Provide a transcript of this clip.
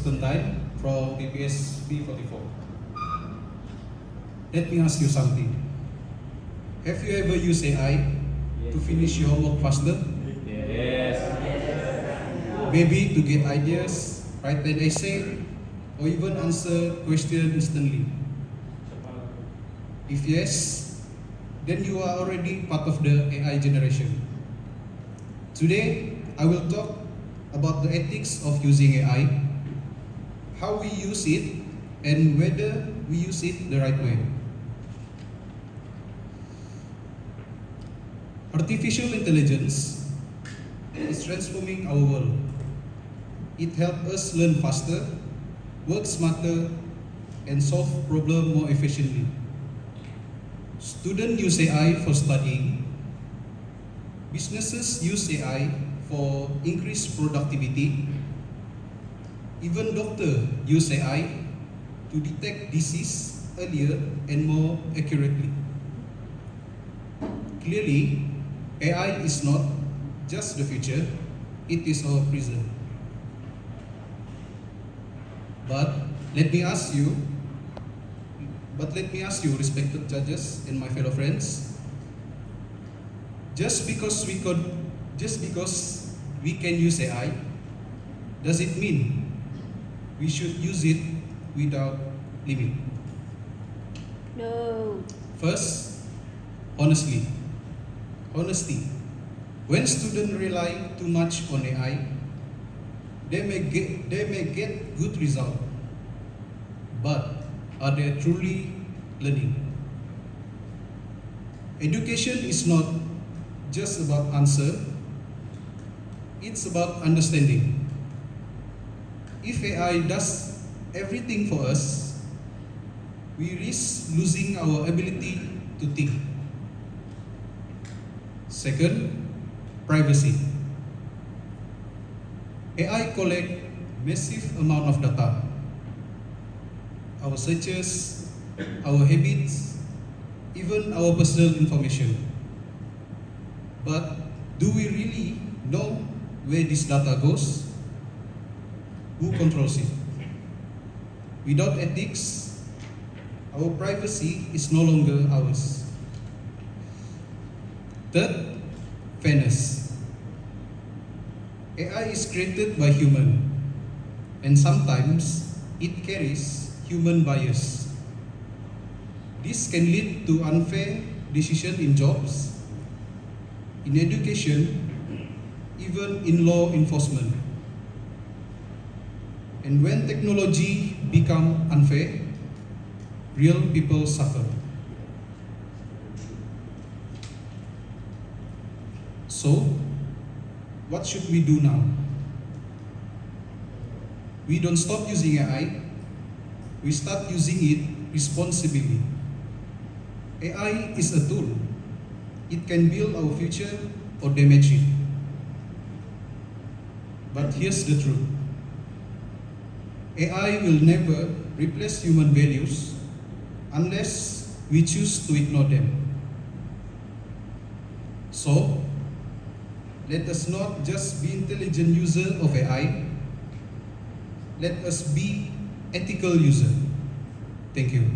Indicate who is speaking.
Speaker 1: Tundai from BPS P44. Let me ask you something. Have you ever used AI to finish your homework faster?
Speaker 2: Yes.
Speaker 1: Maybe to get ideas, write an essay, or even answer questions instantly? If yes, then you are already part of the AI generation. Today, I will talk about the ethics of using AI, how we use it, and whether we use it the right way. Artificial intelligence is transforming our world. It helps us learn faster, work smarter, and solve problems more efficiently. Students use AI for studying. Businesses use AI for increased productivity. Even doctors use AI to detect disease earlier and more accurately. Clearly, AI is not just the future, it is our present. But let me ask you, respected judges and my fellow friends, just because we can use AI, does it mean we should use it without limit?
Speaker 3: No.
Speaker 1: First, honesty. When students rely too much on AI, they may get good result, but are they truly learning? Education is not just about answer, it's about understanding. If AI does everything for us, we risk losing our ability to think. Second, privacy. AI collect massive amount of data. Our searches, our habits, even our personal information. But do we really know where this data goes? Who controls it? Without ethics, our privacy is no longer ours. Third, fairness. AI is created by human, and sometimes it carries human bias. This can lead to unfair decisions in jobs, in education, even in law enforcement. And when technology becomes unfair, real people suffer. So, what should we do now? We don't stop using AI, we start using it responsibly. AI is a tool. It can build our future or damage it. But here's the truth. AI will never replace human values unless we choose to ignore them. So, let us not just be intelligent user of AI, let us be ethical user. Thank you.